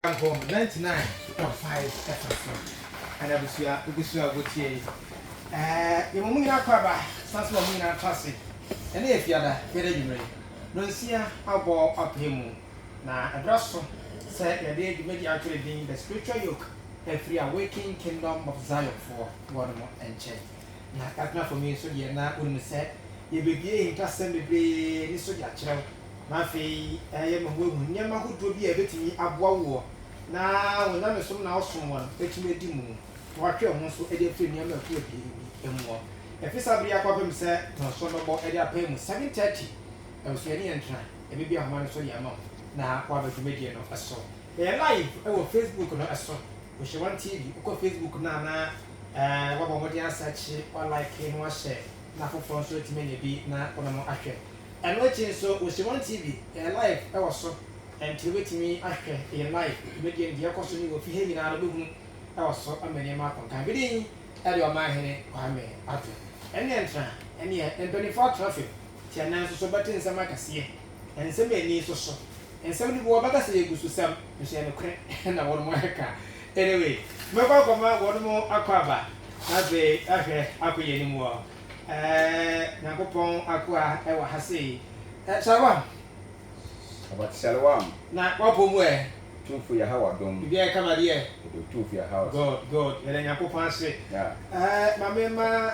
home 99.5 FM. And I was here with you. You're moving out, Sans moving out classic. And if you're better, you may. Don't see how ball up him. Now, a drosso said the day you made actually being the spiritual yoke, a free awakening kingdom of Zion for one more and change. Now, that's not for me, so you're not going to say, you begin to send the blade, so you're child. My fee, I am a woman, never who be a bit me up war. Now, when I'm so now someone, which may do more. What you want to edit free number to be more. If it's a real problem, said, no son about edit payment 7:30. I was any and try, and maybe I'm one so young. Now, what was the media of a song? They're live over Facebook on a song. We should want TV, or Facebook now. What about the answer? Or like in one share. Now, for so it may be not on a more accurate. And watching so we should want TV, live, I was so. And to wait me, after in life, making the costume of behaving out of the room, I was so many mark on time. Bidding, at your mind, I may after. And then try, and yet, and 24 traffic. Tiana so buttons a macassy, and some may need so. And somebody will better say goes to some, you say, and I want more car. Anyway, my papa, one more aquaba. As they happy anymore. Nakopon aqua, ever has say. Shalom. About Shalom. Not what where? Two for YAHAWAH, don't you come out here? two for your house. Good, and then Yakopon say, yeah. Mamma,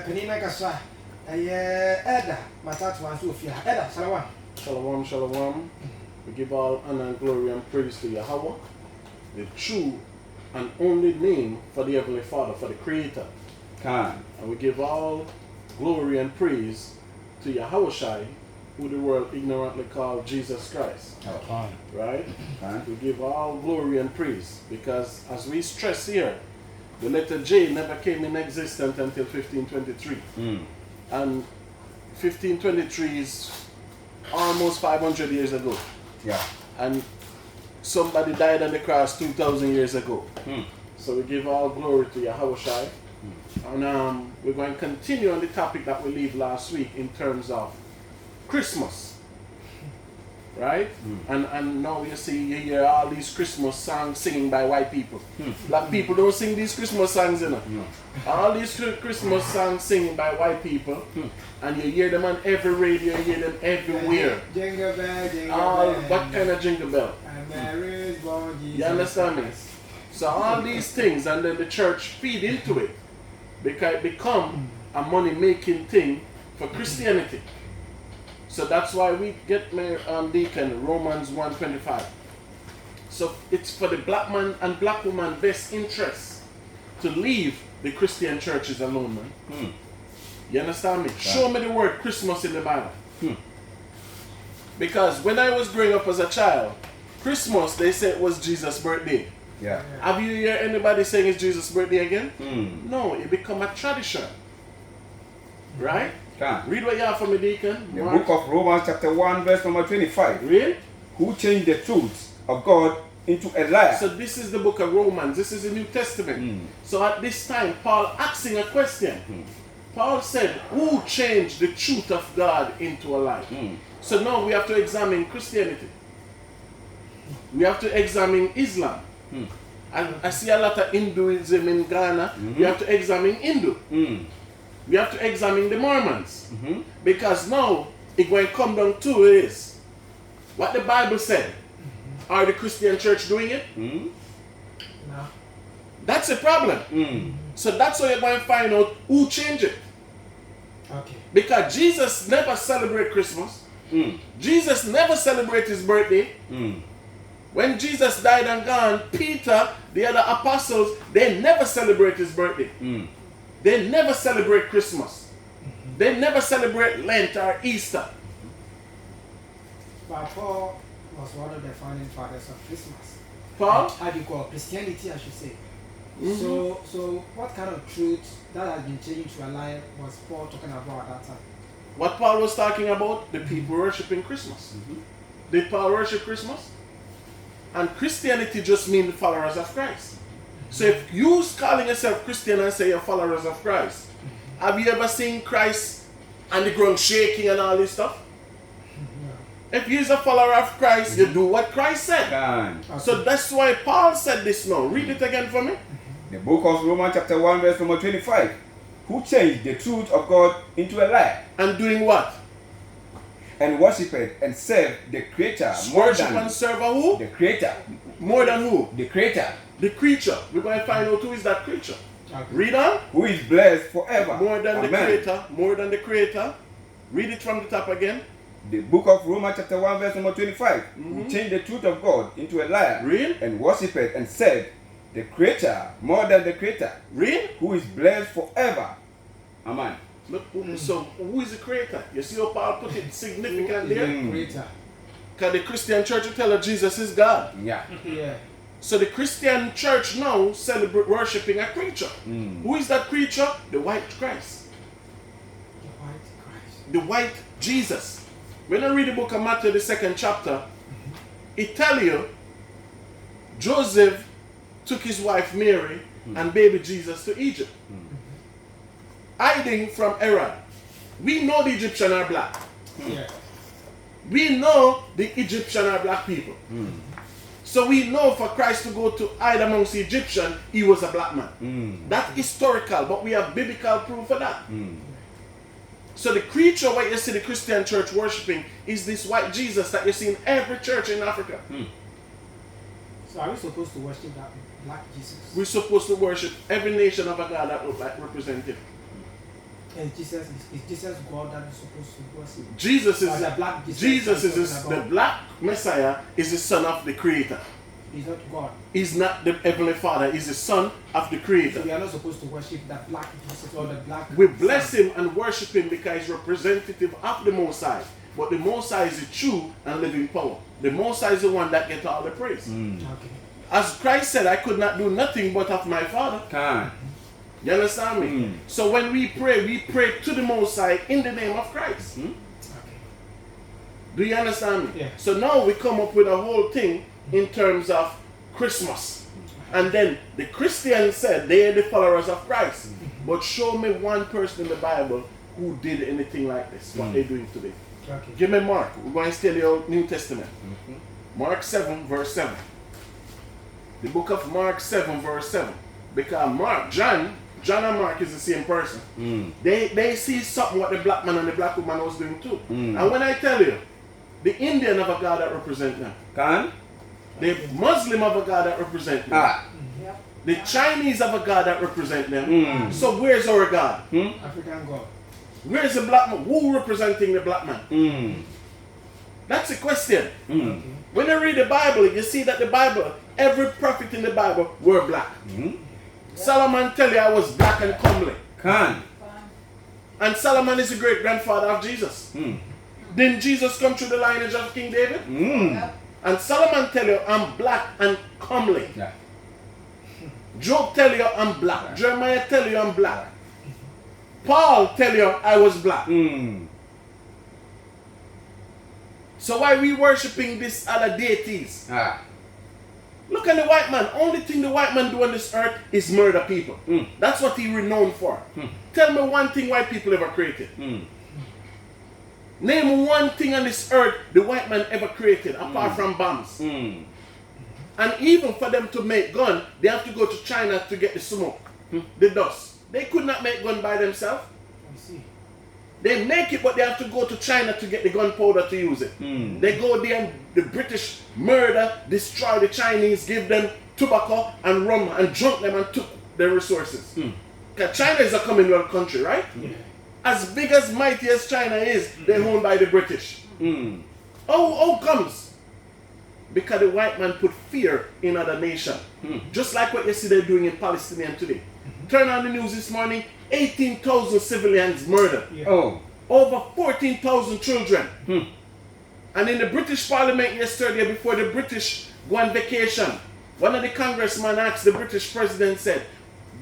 Penina Cassa, Edda, Matatu, Sophia, Edda, Shalom. Shalom, shalom. We give all honor and glory and praise to YAHAWAH, the true and only name for the Heavenly Father, for the Creator. Can. And we give all glory and praise to YAHAWAH, who the world ignorantly called Jesus Christ. Oh. Right? Can. We give all glory and praise because, as we stress here, the letter J never came in existence until 1523. And 1523 is almost 500 years ago. Yeah. And somebody died on the cross 2,000 years ago. So we give all glory to YAHAWAH. And we're going to continue on the topic that we leave last week in terms of Christmas. Right? And now you hear all these Christmas songs singing by white people. Black people don't sing these Christmas songs, you know. All these Christmas songs singing by white people. And you hear them on every radio, you hear them everywhere. Jingle bell, jingle All bell. what kind of jingle bell? You understand me? So all these things, and then the church feed into it because it become a money-making thing for Christianity. So that's why we get Deacon Romans 1:25. So it's for the black man and black woman best interest to leave the Christian churches alone, man. You understand me? Right. Show me the word Christmas in the Bible. Because when I was growing up as a child, Christmas, they said it was Jesus' birthday. Yeah. Have you heard anybody saying it's Jesus' birthday again? No, it become a tradition. Right? Can. Read what you have for me, Deacon. The book of Romans chapter 1 verse number 25. Really? Who changed the truths of God into a lie. So this is the book of Romans. This is the New Testament. So at this time, Paul asking a question. Paul said, who changed the truth of God into a lie? So now we have to examine Christianity. We have to examine Islam. And I see a lot of Hinduism in Ghana. We have to examine Hindu. We have to examine the Mormons. Because now, it going to come down to is what the Bible said. Are the Christian church doing it? No. That's a problem. So that's how you're going to find out who changed it. Okay. Because Jesus never celebrated Christmas. Jesus never celebrated his birthday. When Jesus died and gone, Peter, the other apostles, they never celebrate his birthday. They never celebrate Christmas. They never celebrate Lent or Easter. But Paul was one of the founding fathers of Christmas. Paul? How do you call Christianity, I should say. So what kind of truth that has been changed to a lie was Paul talking about at that time? What Paul was talking about? The people worshiping Christmas. Did Paul worship Christmas? And Christianity just means the followers of Christ. So if you calling yourself Christian and say you're followers of Christ, have you ever seen Christ and the ground shaking and all this stuff? If you're a follower of Christ, you do what Christ said. Can. So that's why Paul said this now. Read it again for me. The book of Romans chapter 1 verse number 25. Who changed the truth of God into a lie And doing what? and worshipped and served the Creator more Worship and than serve a who? the Creator. More than who? The Creator. The creature. We're going to find out who is that creature. Okay. Read on. Who is blessed forever. More than the Amen. creator. More than the creator. Read it from the top again. The book of Romans chapter 1 verse number 25. Who changed the truth of God into a lie Read. and worshipped and served the Creator more than the Creator. Read. Who is blessed forever. Amen. Look, so who is the creator? You see how Paul put it significant there? Creator. Because the Christian church will tell us Jesus is God. Yeah. Yeah. So the Christian church now celebrate worshiping a creature. Who is that creature? The white Christ. The white Christ. The white Jesus. When I read the book of Matthew, the 2nd chapter, it tell you Joseph took his wife Mary and baby Jesus to Egypt. Hiding from Herod. We know the Egyptians are black. Yeah. We know the Egyptians are black people. So we know for Christ to go to hide amongst the Egyptians, he was a black man. That's historical, but we have biblical proof for that. So the creature what you see the Christian church worshipping is this white Jesus that you see in every church in Africa. So are we supposed to worship that black Jesus? We're supposed to worship every nation of a God that look like representative. And Jesus is Jesus God that we're supposed to worship? Jesus is Or the black Jesus Jesus that we're is talking the about? black Messiah is the son of the Creator. He's not God. He's not the Heavenly Father, he's the son of the So Creator. we are not supposed to worship that black Jesus or the black. We bless him and worship him because he's representative of the Most High. But the Most High is the true and living power. The Most High is the one that gets all the praise. Okay. As Christ said, I could not do nothing but of my Father. Can. You understand me? So when we pray to the Most High in the name of Christ. Okay. Do you understand me? Yeah. So now we come up with a whole thing in terms of Christmas. And then the Christians said they are the followers of Christ. But show me one person in the Bible who did anything like this, what they're doing today. Okay. Give me Mark. We're going to study your New Testament. Mark 7 verse 7. The book of Mark 7 verse 7. Because John and Mark is the same person. They see something what the black man and the black woman was doing too. And when I tell you, the Indian have a God that represent them. Can. The Muslim have a God that represent them. The Chinese have a God that represent them. So where's our God? African God. Where's the black man? Who representing the black man? That's the question. Okay. When you read the Bible, you see that the Bible, every prophet in the Bible were black. Solomon tell you I was black and comely. Can. And Solomon is the great grandfather of Jesus. Didn't Jesus come through the lineage of King David? And Solomon tell you I'm black and comely. Yeah. Job tell you I'm black. Jeremiah tell you I'm black. Paul tell you I was black. So why we worshipping these other deities? Look at the white man. Only thing the white man do on this earth is murder people. That's what he renowned for. Tell me one thing white people ever created. Name one thing on this earth the white man ever created apart from bombs. And even for them to make gun, they have to go to China to get the smoke, the dust. They could not make gun by themselves. I see. They make it, but they have to go to China to get the gunpowder to use it. They go there and the British murder, destroy the Chinese, give them tobacco and rum and drunk them and took their resources. Because China is a Commonwealth country, right? Yeah. As big as mighty as China is, they're owned by the British. How comes? Because the white man put fear in other nations. Just like what you see they're doing in Palestine today. Turn on the news this morning, 18,000 civilians murdered. Yeah. Over 14,000 children. And in the British Parliament yesterday, before the British go on vacation, one of the congressmen asked the British president, said,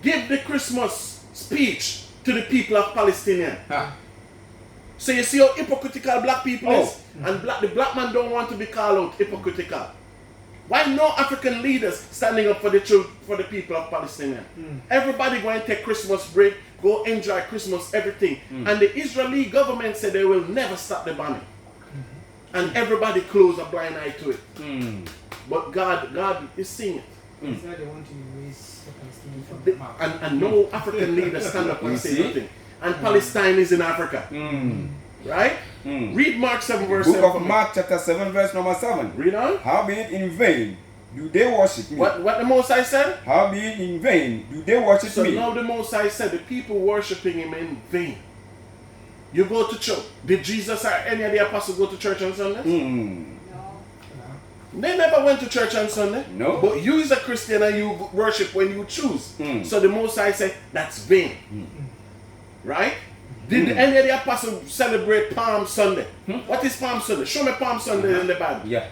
give the Christmas speech to the people of Palestine. So you see how hypocritical black people is? And the black man don't want to be called out hypocritical. Why no African leaders standing up for the people of Palestine? Everybody going to take Christmas break, go enjoy Christmas, everything. And the Israeli government said they will never stop the bombing. and everybody close a blind eye to it. But God is seeing it. It's not they want to erase the Palestinians from the map. And no African leader stand up and say nothing. And Palestine is in Africa. Right? Read Mark 7 verse 7. Book of Mark chapter 7 verse number 7. Read on. Howbeit in vain do they worship me. What the Most High said? Howbeit in vain do they worship So me. now the Most High said the people worshiping him in vain. You go to church. Did Jesus or any of the apostles go to church on Sunday? They never went to church on Sunday. No. But you as a Christian and you worship when you choose. So the Most High said that's vain. Right? Did any of the apostles celebrate Palm Sunday? What is Palm Sunday? Show me Palm Sunday in the Bible. Yeah.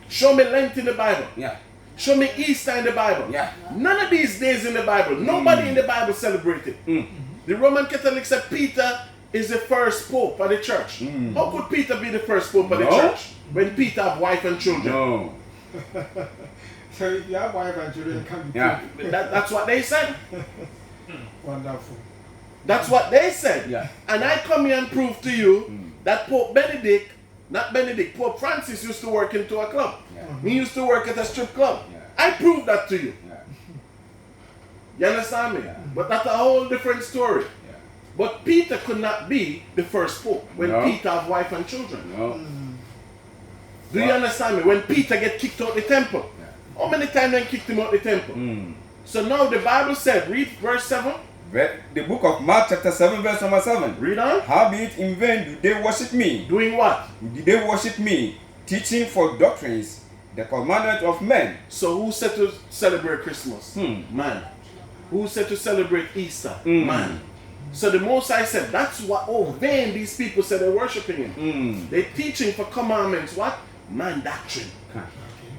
Show me Lent in the Bible. Yeah. Show me Easter in the Bible. Yeah. None of these days in the Bible. Nobody in the Bible celebrated. The Roman Catholics said Peter is the first pope of the church. How could Peter be the first pope of the church when Peter have wife and children? No. So if you have wife and children, it can be Yeah. That's what they said. wonderful. That's what they said. Yeah. And I come here and prove to you that Pope Benedict, not Benedict, Pope Francis used to work into a club. He used to work at a strip club. I proved that to you. You understand me? But that's a whole different story. But Peter could not be the first pope when Peter have wife and children. Do you understand me? When Peter get kicked out the temple, how many times they kicked him out the temple? So now the Bible said, read verse 7. The book of Mark chapter 7 verse number 7. Read on. Howbeit in vain do they worship me. Doing what? Did they worship me, teaching for doctrines the commandment of men. So who said to celebrate Christmas? Man. Who said to celebrate Easter? Man. So the Most High said, that's what, vain these people said they're worshiping him. They're teaching for commandments, what? Man doctrine.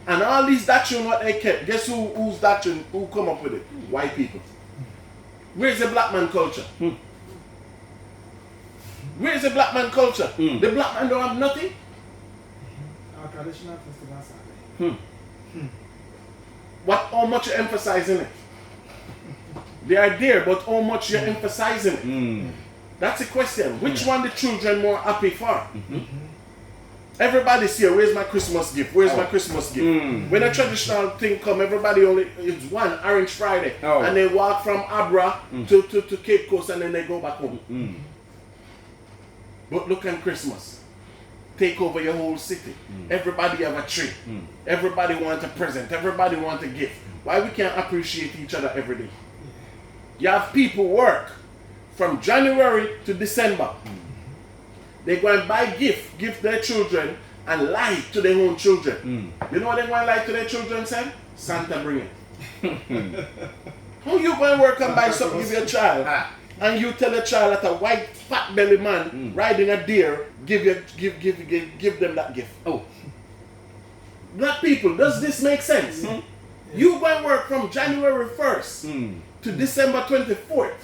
And all these doctrine what they kept, guess whose doctrine, who come up with it? White people. Where's the black man culture? Where's the black man culture? The black man don't have nothing. Our traditional festivals are there. How much you emphasizing it? They are there, but how much you're emphasizing it? That's the question. Which one the children more happy for? Everybody's here. Where's my Christmas gift? Where's my Christmas gift? When a traditional thing come, everybody only it's one Orange Friday, and they walk from Abra to Cape Coast, and then they go back home. But look at Christmas. Take over your whole city. Everybody have a tree. Everybody want a present. Everybody want a gift. Why we can't appreciate each other every day? You have people work from January to December. They go and buy gift their children and lie to their own children. You know what they go and lie to their children, say? Santa bring it. How you go and work and buy something give your child and you tell a child that a white fat belly man riding a deer give them that gift? Black people, does this make sense? You go and work from January 1st to December 24th.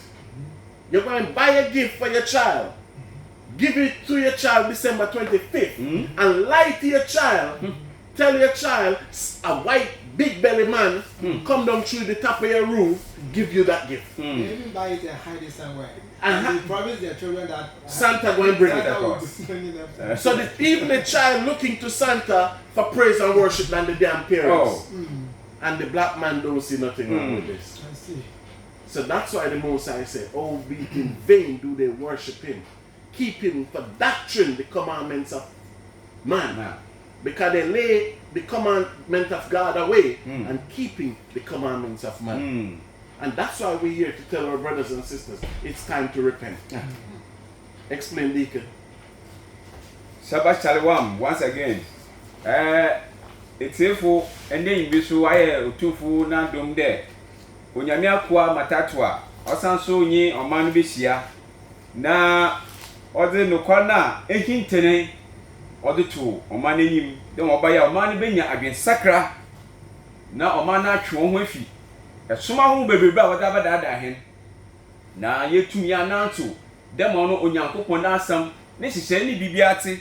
You're going to buy a gift for your child. Give it to your child December 25th and lie to your child. Tell your child a white big belly man come down through the top of your roof, give you that gift. They even buy it and hide it somewhere. And And they promise their children that Santa going to bring Santa will it. be bringing them. So that even the child looking to Santa for praise and worship than the damn parents. And the black man don't see nothing wrong with this. I see. So that's why the Most High said, be in vain do they worship him. Keep him for doctrine the commandments of man. Because they lay the commandment of God away and keeping the commandments of man. And that's why we're here to tell our brothers and sisters, it's time to repent. Explain, Deacon. Shabbat Shalom once again. It's for and then be so I utufu na dom there. Onyame akwa matatwa. Osan so nyi oman be hia. Na ode no kwana ehintene ode to oman anim. Dem obaya oman be nya adwen sakra. Na oman na atwe ho afi. Esoma ho bebebe a wada bada da hen. Na yetumi ananto. Dem ono onyankopon na asam ne hihye ni bibiate.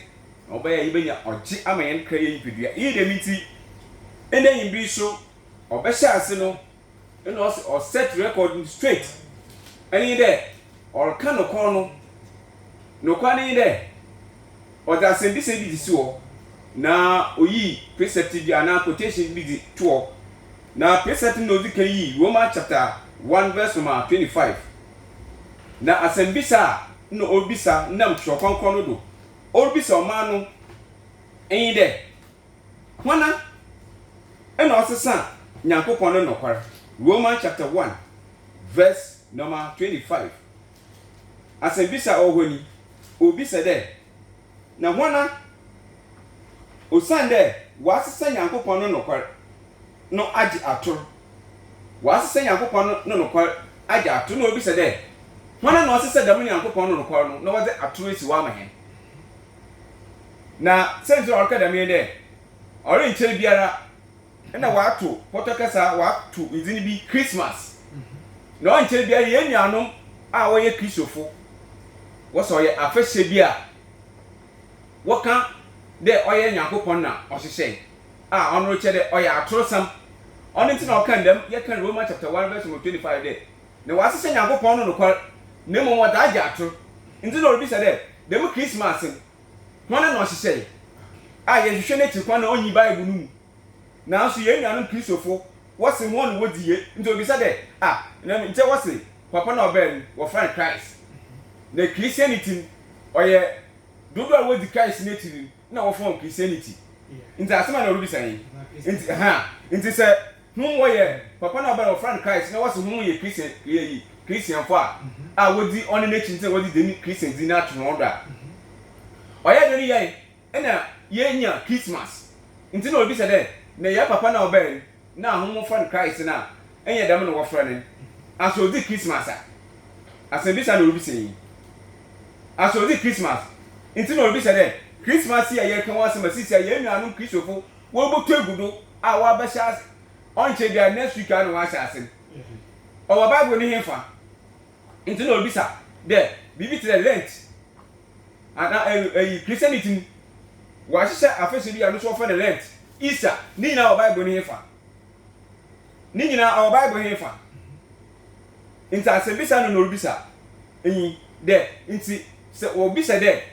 Obaya yibenya oji amayen kra ye yipedua. Yi dem nti ene yimbi so obehya ase no ene o set record straight. Any there or can no call no kwa ni there. O da se bi se bi disi wo na oyi precept bi ana quotation bi di to na precept no di kan yi Romans chapter 1 verse 25 na asembisa no obisa nam twokonkon no do obisa o ma no enyi de hwana ena osesa nyankopon no nokware Romans chapter 1 verse number 25 asembisa ohoni obisa de na hwana osande wasesa nyankopon no nokware no agi ator wasesa nyankopon no nokware agi ator no obisa de hwana na osesa dam nyankopon no nokware no na wode ator esi wa mahen na sense orka dam de ore ncheri biara na wato potokasa wato izini bi Christmas na ncheri biara ye nuanom a woye kristofo woso ye afehye bia woka de oye nyankopon na ohyehyɛ a ono che de oye atorosam ono nti na okan dem ye kan Romans chapter 1 verse 25 de na wasese nyankopon no nokwa na mo wada agya ator nti na obi sɛ de dem Christmas hwana na ohyehyɛ a ye hwehwɛ na tikwa na onyi Bible no mu na so ye nuanom kristofo wose ho no wodie nti obi sɛ de na nti wose papa na obel wo friend Christ na Christianity oye dodo a wodi Christ na tiri na wo form Christianity nti asema na obi sɛ nti sɛ wo ye papa na obel wo friend Christ na wose ho ye Christian fo a wodi on na chinte wodi demi Christian di na to no do a oye de ni ye na ye nya Christmas nti na obi sɛ de na ye papa na obel na ho friend Christ na enye dem no wo friend aso di Christmas asembi sa na obi sɛ aso di Christmas nti na obi sɛ de Christmas ya ye kan wasema sisi ya nuanom kristofo wo botu egudo a wa ba sha onche dia next week anu wa sha asen o wa Bible ni hefa nti na obi sa de bibi tire Lent ana Christianity wa hyehyɛ afɛhyɛ bi anu so fa na Lent Easter ni na o Bible ni hefa ni nyina o Bible hefa nti asebisa no obi sa enyi de nti se obi sa de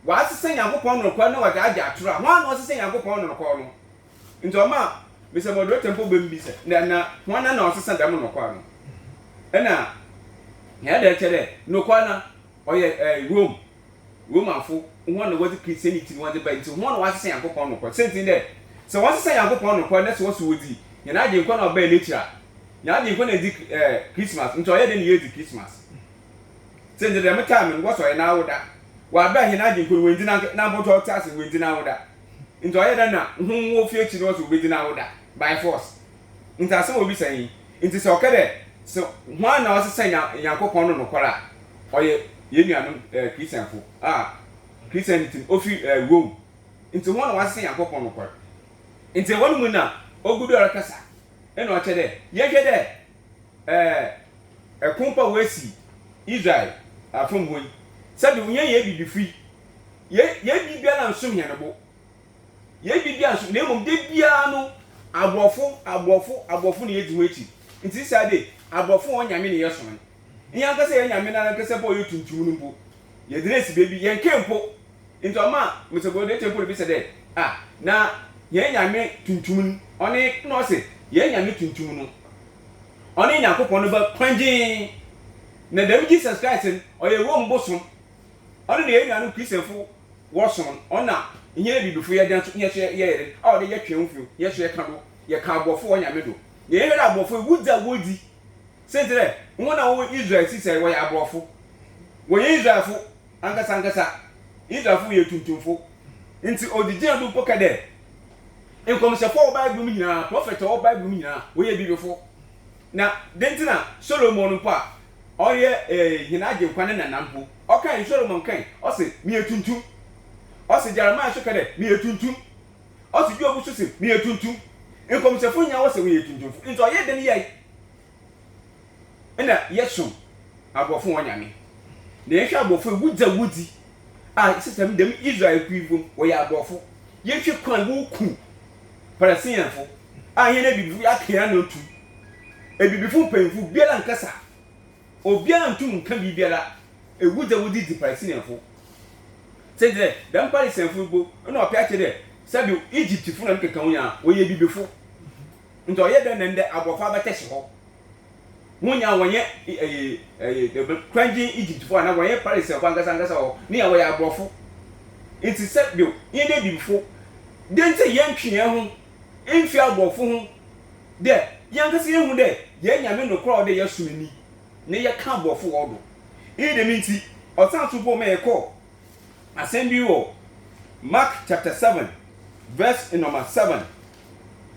wasese nyankopon no kwa na wada agya atora hwan na wasese nyankopon no kwa no nti o ma be se moderator tempo be mbi se na hwan na wasese dam no kwa no ena ya de chere no kwa na oye Romafo hwan na wadi Christianity wadi ba nti hwan na wasese nyankopon no kwa senti de se wasese nyankopon no kwa na se waso wodi ya na agye kwa na oba nature ya agye kwa na di Christmas nti oye de ne ye di Christmas senti de metame waso ye na awoda wa ba he na agye wendi na boto tase wendi na woda nti oye da na hu fie chi no so wendi na woda by force nti asem obi san nti se okede so hwan na wasese nyankopon no nokwara oye ye nuanom Christian fo Christianity ofi Rome nti hwan na wasese nyankopon nokwara nti wonu mu na ogudu arakasa ena o chede ye hwede ekompa wesi Israel afomboyi sabi unye ye bibifi ye bibia na nsum he nebo ye bibia nsum na emom de bia no agbofo na yedi ho echi nti sade agbofo onyame ne yesom ni ankase ye nyame na ankase bo ye tuntum no mpo ye dress baby ye nkempo nti oma mesebo de tempo bi sade na ye nyame tuntum oni no se ye nyame tuntum no oni nyankopon no ba kwanje na dem Jesus Christ oye wo mbosom ono de yenuanu Christianfo woson ona nye bibifo ye dan so nye so ye de ye twemfo ye so ye ka do ye ka abofo onyame do ye ye da abofo wudza wodi sentre wona wo Israel sisi wo ya abofo wo ye Israelfo ankasa Israelfo ye tuntumfo nti odije do poka de enkomsefo wo Bible mu nyina prophet wo Bible mu nyina wo ye bibifo na dentina Solomon mpa oye hinaje kwane na nampo okan Solomon kan o se mi etuntum o se Jeremiah so kade mi etuntum o se Job so se mi etuntum enkomsefo nya wo se we etuntum nti oye de ne yai ena yeso abofo wonyame na yehwe abofo wudza wudi system dem Israel kuivo wo ya abofo yehwe kwan wo ku parasianfo ye na bibifu akea na otu ebibifu penfu biara nkasa obiara ntum nka bibiara ewudza wudi di parasianfo sede dem parasianfo bo na opia kede sabi Egypt fu na nkeka wonya woye bibefo nto ye den nde abofa betese ho wonya wonye kwanji Egypt fu na wonye Paris fu angasa ho ne ya woye abrofo nti sabi ye de bibefo de nti ye ntwe ho emfi abrofo ho de yankase ye hu de ye nyame no kro de ye sumani ne ye ka abrofo wo do e de minti otan tupo me ko assembi wo Mark chapter 7 verse number 7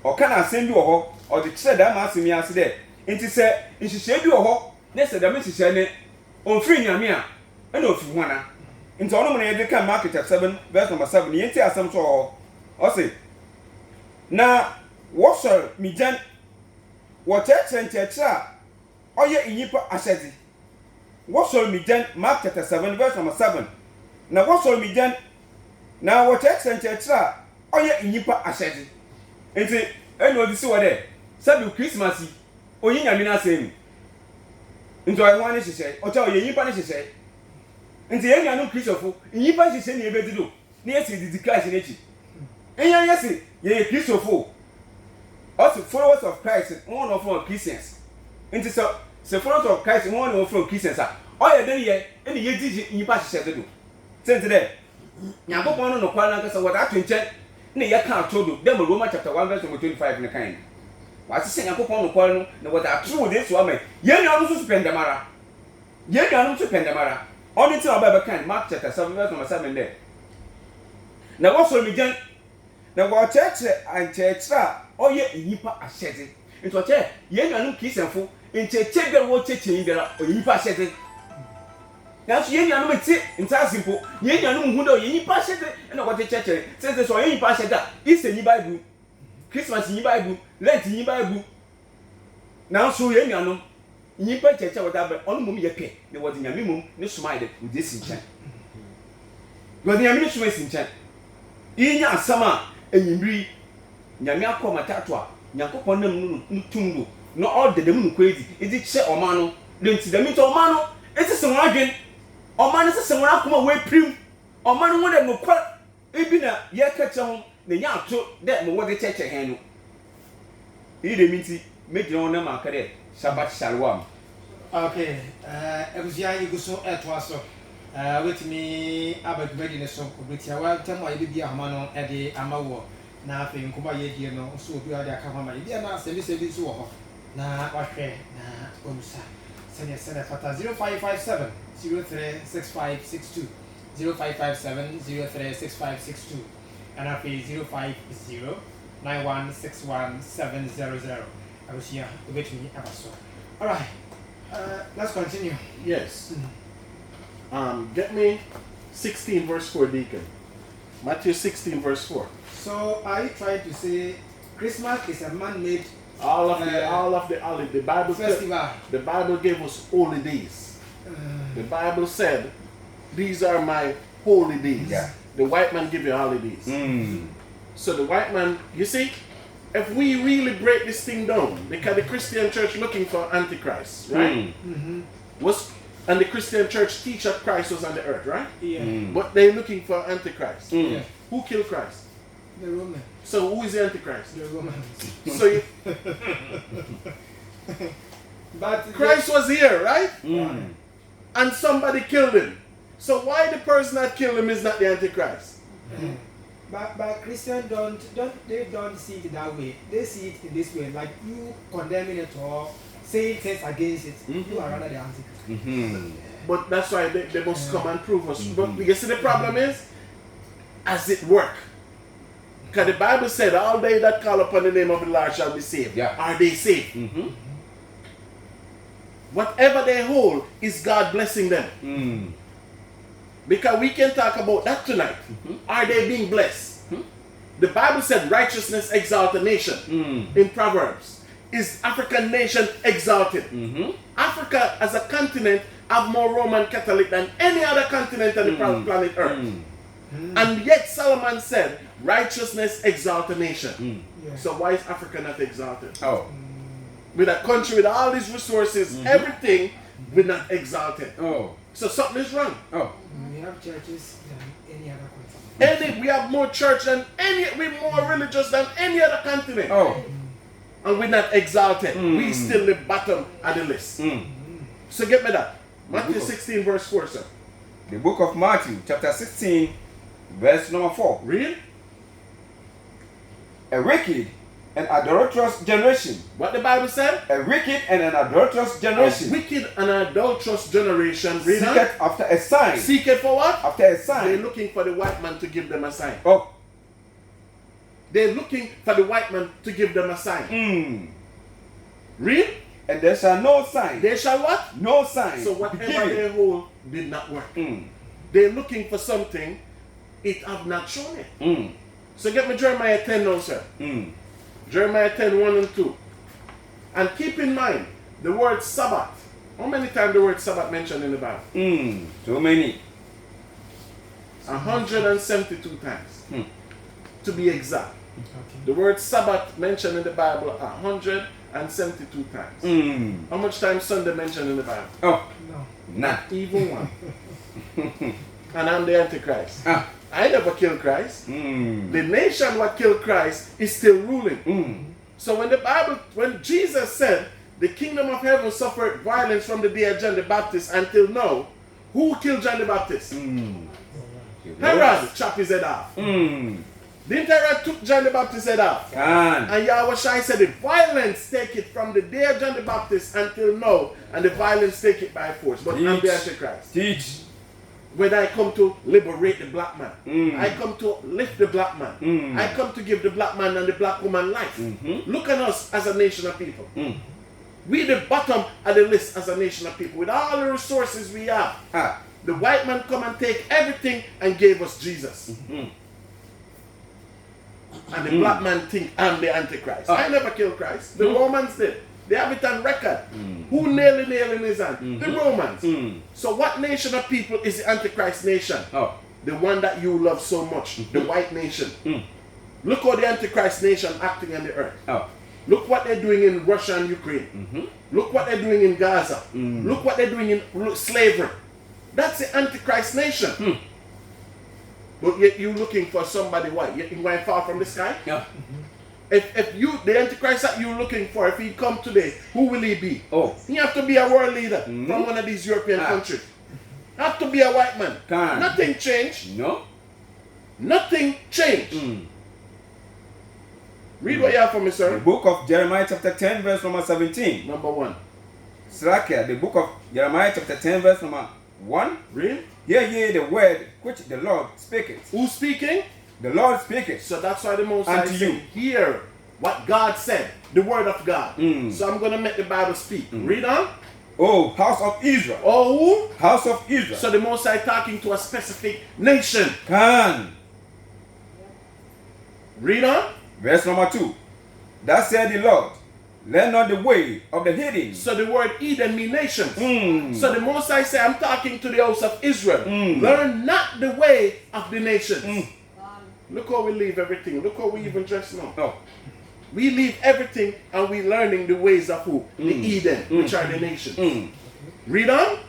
o kana assembi wo ho o de kire da ma asemi ase de nti se nhihye bi wo ho ne se da me nhihye ne onfiri nyame a na ofi hwana nti ono mo ye de kan Mark chapter 7 verse number 7 ye nti asem so o se na wo so mi jan wo cheche a oye inyipa ahyedi wo so mi jan Mark chapter 7 verse number 7 na wo so mi jan na wo cheche a oye inyipa ahyedi nti eno odisi wo de sabi Christmas oyi nyame na asem nti oyi hwan ne hyehye o cha oyi inyipa ne hyehye nti ye nyanu Christopher inyipa hyehye ne ebedido ne yesi didi Christ ne chi enyan yesi ye Christopher us followers of Christ one of Christians nti so followers of Christ one of Christians a oyi de ye eni ye didi inyipa hyehye dedo sente de nyakopon no kwa na nkasa wada atwenche ne ye ka atodo dem Romans chapter 1 verse 25 ne kan wati se nyakopon no kwa no ne wada atru de so ama ye nyanu so spendamara ye nyanu so spendamara only thing about kan Mark chapter 7 verse number 7 there na wo so mi jan na wo cheche an cheche oye nyipa ahyede nto che ye nyanu kristianfo ncheche bere wo cheche yibera oye nyipa ahyede na so ye nyanu meti nta simple ye nyanu hu de oye nyipa ahyede na wo cheche sense so oye nyipa ahyede is ni bible Christmas ni bible Lent ni bible na so ye nyanu nyipa cheche wo da be onu mum ye pe ne wo de nyame mum ne soma de wo de sinchan wo de nyame ne soma sinchan inya asama enyimri nyame akọ matato a nyakopon nam nu tumdo no all de dem nu kwedi edi che oma no lenti dem nti oma no eti se won adwen oma no se won akoma we prim oma no won de no kwa ebi na ye ka che ho na nya ato de mo wo de cheche hen no iri de minti megina won na makare Shabbat Shalom. Okay, ebusia yiguso etwaso. With me abagbeди ne so kobetia wa tamo ye bibia hama no e de amawo na afi nkuba ye die no so obi ade aka hama ye na se bi so wo ho na wahwe na omsa sene fata 0557 036562 0557 036562 and afi 050 9161700. Abusia with me abaso. All right. Let's continue. Yes. Get me 16 verse 4, Deacon. Matthew 16 verse 4. So are you trying to say Christmas is a man-made all of the holiday? The Bible festival. The Bible gave us holy days. The Bible said, "These are my holy days." Yeah. The white man give you holidays. So the white man, you see, if we really break this thing down, because the Christian church looking for Antichrist, right? And the Christian church teach that Christ was on the earth, right? Yeah. But they're looking for Antichrist. Yeah. Who killed Christ? The Roman. So who is the Antichrist? The Romans. So But Christ was here, right? And somebody killed him. So why the person that killed him is not the Antichrist? But Christians don't see it that way. They see it in this way, like you condemning it or saying things against it. You are rather the Antichrist. But that's why they must come and prove us. But you see the problem is, as it work? Because the Bible said, all they that call upon the name of the Lord shall be saved. Yeah. Are they saved? Whatever they hold is God blessing them. Because we can talk about that tonight. Are they being blessed? The Bible said righteousness exalt a nation. In Proverbs. Is African nation exalted? Africa as a continent have more Roman Catholic than any other continent on the planet Earth. And yet Solomon said righteousness exalt a nation. So why is Africa not exalted? With a country with all these resources, everything, we're not exalted. So something is wrong. We have churches than any other continent. We have more church than we're more religious than any other continent. Oh. And we're not exalted. We still the bottom of the list. So get me that. Matthew 16 verse 4, sir. The book of Matthew, chapter 16, verse number 4. Read. A wicked and adulterous generation. What the Bible said? A wicked and an adulterous generation. A wicked and adulterous generation. Read on. Seeketh after a sign. Seek it for what? After a sign. They're looking for the white man to give them a sign. Oh. They're looking for the white man to give them a sign. Read. And there shall no sign. They shall what? No sign. So whatever they hold did not work. They're looking for something, it have not shown it. So get me Jeremiah 10 now, sir. Jeremiah 10, 1 and 2. And keep in mind, the word Sabbath. How many times the word Sabbath mentioned in the Bible? So many. 172 times. To be exact. The word Sabbath mentioned in the Bible 172 times. How much time Sunday mentioned in the Bible? Oh, No. not Even one. And I'm the Antichrist. I never killed Christ. The nation what killed Christ is still ruling. So when Jesus said the kingdom of heaven suffered violence from the day of John the Baptist until now, who killed John the Baptist? Herod chopped his head off. Didn't Herod took John the Baptist's head off? And YAHAWAH said the violence take it from the day of John the Baptist until now, and the violence take it by force. But I'm the Antichrist. Teach. When I come to liberate the black man, I come to lift the black man, I come to give the black man and the black woman life. Look at us as a nation of people. We the bottom of the list as a nation of people with all the resources we have. The white man come and take everything and gave us Jesus. And the black man think I'm the Antichrist. I never killed Christ. The Romans did. They have it on record. Who nailed the nail in his hand? The Romans. So what nation of people is the Antichrist nation? The one that you love so much. The white nation. Look how the Antichrist nation acting on the earth. Look what they're doing in Russia and Ukraine. Look what they're doing in Gaza. Look what they're doing in slavery. That's the Antichrist nation. But yet you looking for somebody white. You going to fall from the sky? If you, the Antichrist that you're looking for, if he come today, who will he be? He have to be a world leader from one of these European countries. Have to be a white man. Nothing changed. No. Nothing changed. Read what you have for me, sir. The book of Jeremiah chapter 10 verse number 17. Number 1. Slakia, the book of Jeremiah chapter 10 verse number 1. Read. Hear ye the word which the Lord speaketh. Who's speaking? The Lord speaketh. So that's why the Most High said, hear what God said, the word of God. So I'm going to make the Bible speak. Read on. Oh, house of Israel. Oh, who? House of Israel. So the Most High talking to a specific nation. Read on. Verse number 2. Thus said the Lord, learn not the way of the heathen. So the word Eden means nations. So the Most High say, I'm talking to the house of Israel. Learn not the way of the nations. Look how we leave everything. Look how we even dress now. We leave everything and we learning the ways of who? The Eden, which are the nations. Read on.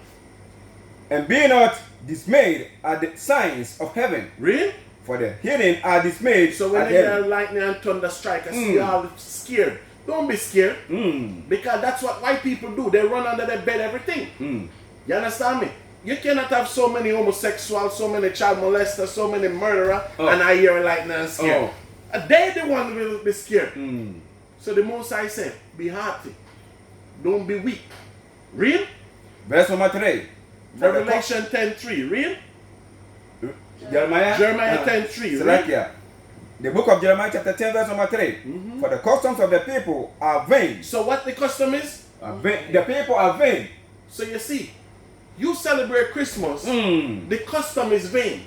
And be not dismayed at the signs of heaven. Read. For the heathen are dismayed. So when they hear lightning and thunder strike, I see you all scared. Don't be scared. Because that's what white people do. They run under their bed, everything. You understand me? You cannot have so many homosexuals, so many child molesters, so many murderers, and I hear lightning and scared. They the one who will be scared. So the Most High said, be hearty. Don't be weak. Read. Verse number 3. Revelation 10:3. Read. Jeremiah 10:3. Read. The book of Jeremiah chapter 10 verse number 3. For the customs of the people are vain. So what the custom is? The people are vain. So you see, you celebrate Christmas, the custom is vain.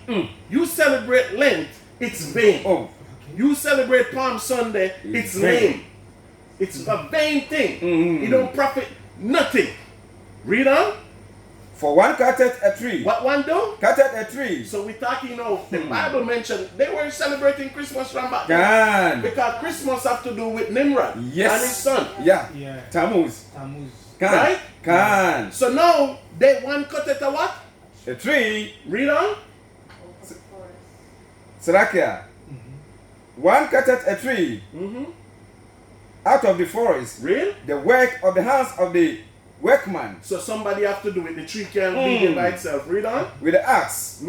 You celebrate Lent, it's vain. You celebrate Palm Sunday, it's lame. It's a vain thing. It don't profit nothing. Read on. For one cutteth a tree. What one do? Cutteth a tree. So we're talking now, the Bible mentioned they were celebrating Christmas from back then. Because Christmas have to do with Nimrod and his son. Tammuz. Right? So now, they one cutteth a what? A tree. Read on. Salakia. One cutteth a tree out of the forest. Real? The work of the hands of the workman. So somebody have to do it. The tree can't be there by itself. Read on. With the axe.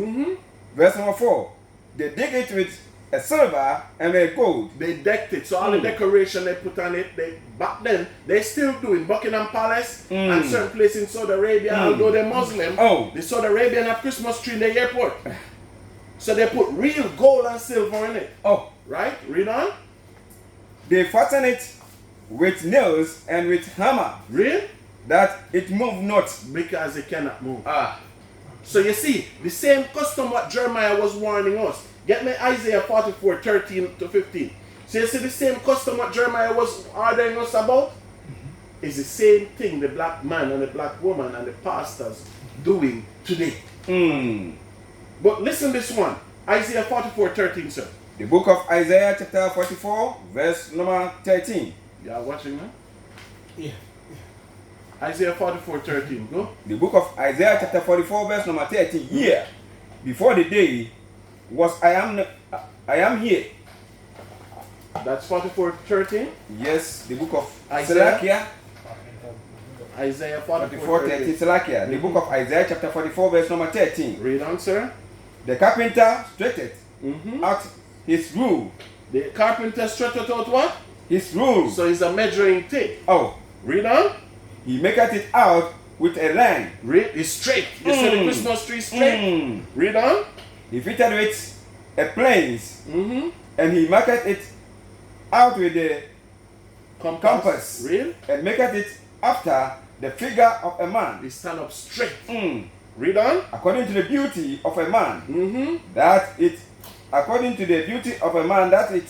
Verse number 4. They dig it with a silver and a gold. They decked it. So all the decoration they put on it, back then, they still do in Buckingham Palace and certain places in Saudi Arabia, although they're Muslim. The Saudi Arabian have Christmas tree in the airport. So they put real gold and silver in it. Right? Read on. They fasten it with nails and with hammer. Real? That it move not. Because it cannot move. So you see, the same custom what Jeremiah was warning us. Get me Isaiah 44, 13 to 15. So you see the same custom what Jeremiah was ordering us about? Is the same thing the black man and the black woman and the pastors doing today. But listen this one. Isaiah 44, 13, sir. The book of Isaiah chapter 44, verse number 13. You are watching now? Yeah. Isaiah 44, 13. Go. The book of Isaiah chapter 44, verse number 13. Here, before the day was I am here. That's 44, 13? Yes, the book of Isaiah? Salakia. Isaiah 44, 44, 13. Salakia. The book of Isaiah chapter 44, verse number 13. Read on, sir. The carpenter straightened out his rule. The carpenter straightened out what? His rule. So it's a measuring tape. Read on. He maketh it out with a line. Read. It's straight. You see the Christmas tree straight? Read on. He fitted with a planes. And he marketh it out with the compass. Read. And maketh it after the figure of a man. They stand up straight. Read on. According to the beauty of a man. That it, according to the beauty of a man, that it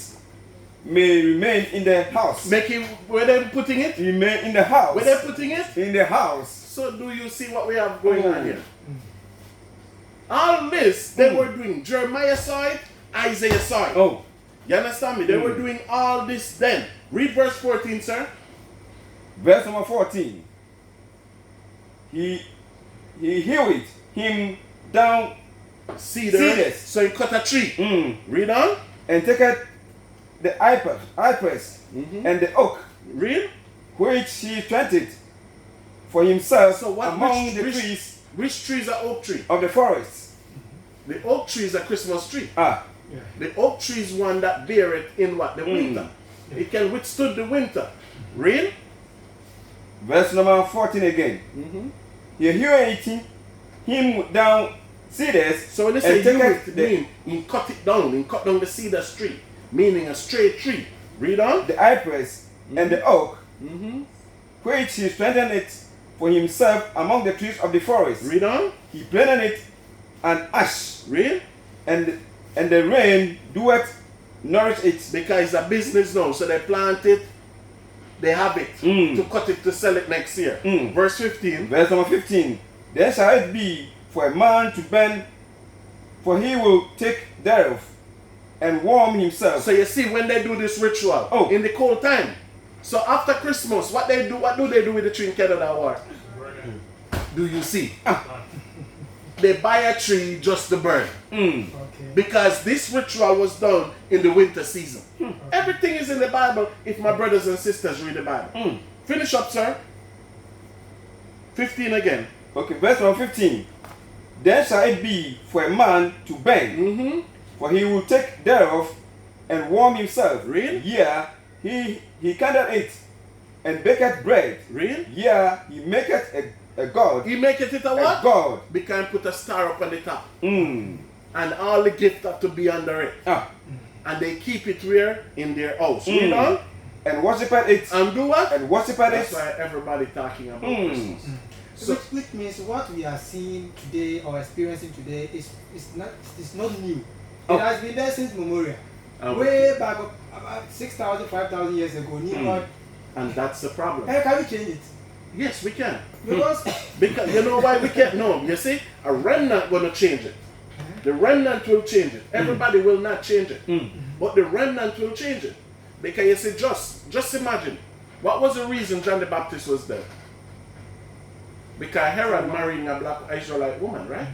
may remain in the house. Where they putting it? Remain in the house. Where they putting it? In the house. So do you see what we have going on here? All this they were doing. Jeremiah saw it, Isaiah saw it. You understand me? They were doing all this then. Read verse 14, sir. Verse number 14. He hewed him down cedars. So he cut a tree. Read on. And taketh the cypress and the oak. Read. Which he planted for himself among the trees. Which tree is an oak tree? Of the forest. The oak tree is a Christmas tree. The oak tree is one that beareth in what? The winter. It can withstood the winter. Read. Verse number 14 again. He hewed him down cedars. So when they say hew it, mean he cut it down. He cut down the cedar tree, meaning a straight tree. Read on. The cypress and the oak, which he strengthened it for himself among the trees of the forest. Read on. He planted it an ash. Read. And the rain doeth nourish it. Because it's a business now, so they plant it, they have it to cut it to sell it next year. Verse 15. Verse number 15. Then shall it be for a man to burn, for he will take thereof and warm himself. So you see, when they do this ritual in the cold time, so after Christmas, what do they do with the tree in Canada? War? Do you see? They buy a tree just to burn. Because this ritual was done in the winter season. Everything is in the Bible if my brothers and sisters read the Bible. Finish up, sir. 15 again. Okay, verse number 15. Then shall it be for a man to burn, for he will take thereof and warm himself. Read. Yeah, he kindled it and baketh bread. Read. Yeah, he maketh a god. He maketh it a what? A god. Because put a star up on the top. And all the gifts have to be under it. And they keep it where? In their house. Read on. And worship it. And do what? And worship it. That's why everybody talking about Christmas. So, which means what we are seeing today or experiencing today is not new. It has been there since memorial. Way back about 6,000, 5,000 years ago. And that's the problem. Can we change it? Yes, we can. Because you know why we can't? No, you see, a remnant gonna change it. The remnant will change it. Everybody will not change it. But the remnant will change it. Because you see, just imagine, what was the reason John the Baptist was there? Because Herod marrying a black Israelite woman, right?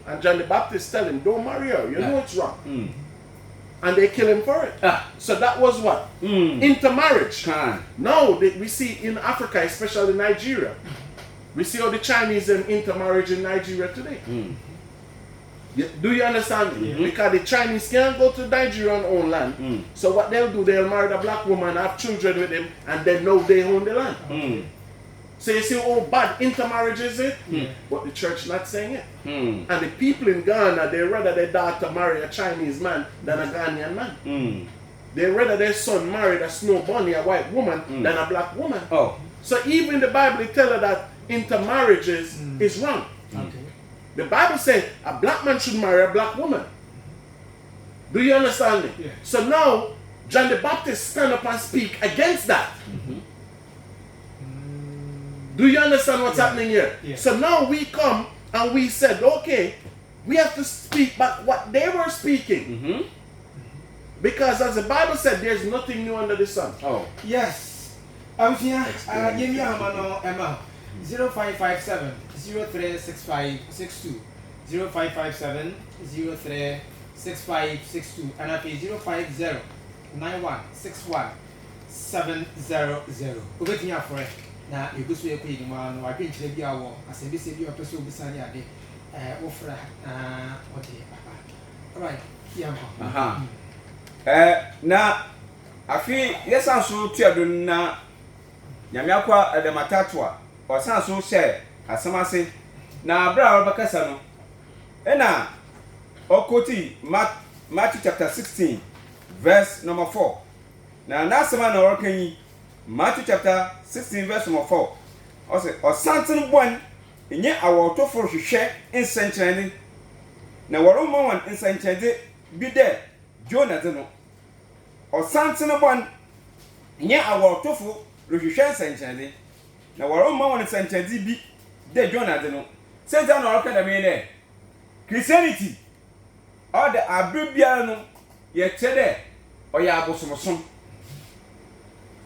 And John the Baptist tell him, don't marry her, you know it's wrong. and they kill him for it. So that was what? Intermarriage. Now we see in Africa, especially Nigeria, we see how the Chinese intermarriage in Nigeria today. Do you understand me? Because the Chinese can't go to Nigeria and own land. So what they'll do, they'll marry the black woman, have children with them, and then know they own the land. So you see how bad intermarriage is it? But the church not saying it. And the people in Ghana, they rather their daughter marry a Chinese man than a Ghanaian man. They rather their son marry a snow bunny, a white woman, than a black woman. So even the Bible tells us that intermarriages is wrong. The Bible says a black man should marry a black woman. Do you understand me? Yeah. So now, John the Baptist stand up and speak against that. Do you understand what's happening here? Yeah. So now we come and we said, okay, we have to speak back what they were speaking. Because as the Bible said, there's nothing new under the sun. Yes. I'm here. Give me a man 0557 036562 0557 036562 and I pay 050 9161 700. Over here for it. Now you go to your pay man, I think the hour as a busy your person beside your day. Offer okay. Alright, yeah. Na afi yesa so tiado na nyame akwa edematatu a osan so share asamase na abra obakasa no ena okoti Matthew chapter 16 verse number 4 na nasema na orkanyi Matthew chapter 16 verse number 4 ose osanten bon enye awotofo hwehwe nsenkyerene na woroma wan nsenkyerene bi de Jonathan no osanten bon enye awotofo hwehwe nsenkyerene na woroma wan nsenkyerene bi de Jonathan no senta na orka da me ne Christianity all the abibia no ye tede oya abosomosom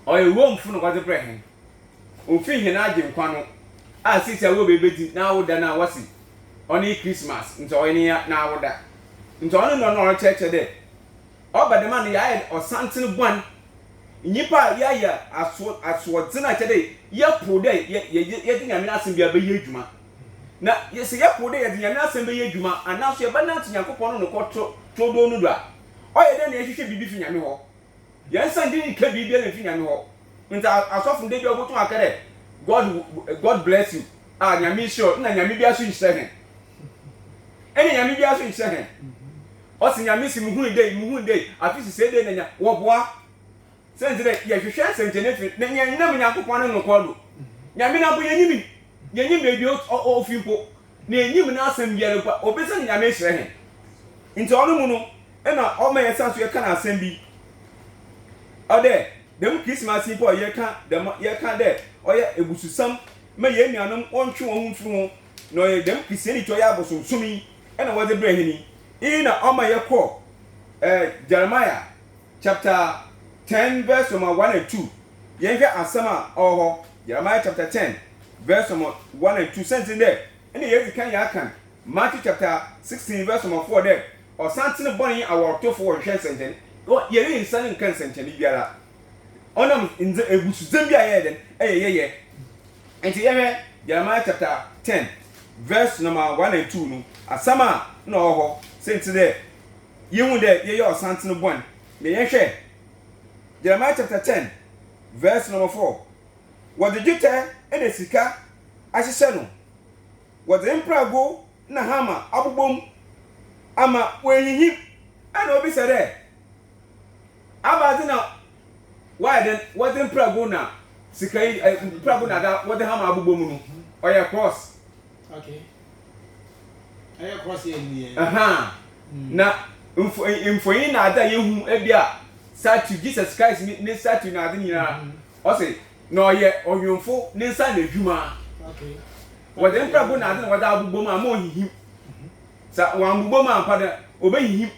oye womfu no kwade prehe ofin hina age nkwa no a sisi awo bebedi na awoda na wasi oni Christmas nto oni na awoda nto oni no cheche de obade man ya osanten bwan nyipa ya aso tina chede ye po de ye dinya me asem bia be ye adwuma na ye se ye po de ye dinya me asem be ye adwuma anaso ye bana ntinyakopon no kwoto todo no do a oye de na ye hwehwe bibi fi nyame ho ye san di ka bibi na fi nyame ho nta asofu de bi oboto akere God bless you nyame sure na nyame bia so nhye ene nyame bia so nhye o si nyame si muhu dey afisi se dey na nya wo boa senzire ye hwehwe sentene fi na nya me nyakopon no kodo nyame na bo yenyim be bi ofimpo na enyim na asem bia no kwa obese nyame hye nti onu mu no ena o ma yesanso ye kana asem bi ode dem Christmas ipo ye ka de oye ebususam me ye nuanom ontwe won mfuru ho no ye dem Christianity oye abosonsumi ena wo de brehini ina o ma ye ko Jeremiah chapter 10 verse 1 and 2 ye hwe asama oho Jeremiah chapter 10 verse 1 and 2 sense in there ena ye kan ya kan Matthew chapter 16 verse 4 there o santene boni awotofo wo hwe senten o ye ri nsan nkan senten biara onam inze ebusuzem bia ye den ye enti ye Jeremiah chapter 10 verse number 1 and 2 no asama na oho senti de yehu de ye osantene bon me ye hwe Jeremiah chapter 10 verse number 4 what the jute ene sika ahyehye no what the emprago na hama abobom ama wenyihi ana obi sere abazina why then what the emprago na sika emprago na da what the hama abobom no oya cross okay oya cross ye ni na mfoyin na ada yehu ebia statue Jesus Christ ne statue na ade nyina o say no ye onwemfo ne nsa na adwuma okay what the emprago na ade na wada abobom ama ohihim sa wan abobom ampa da obehihim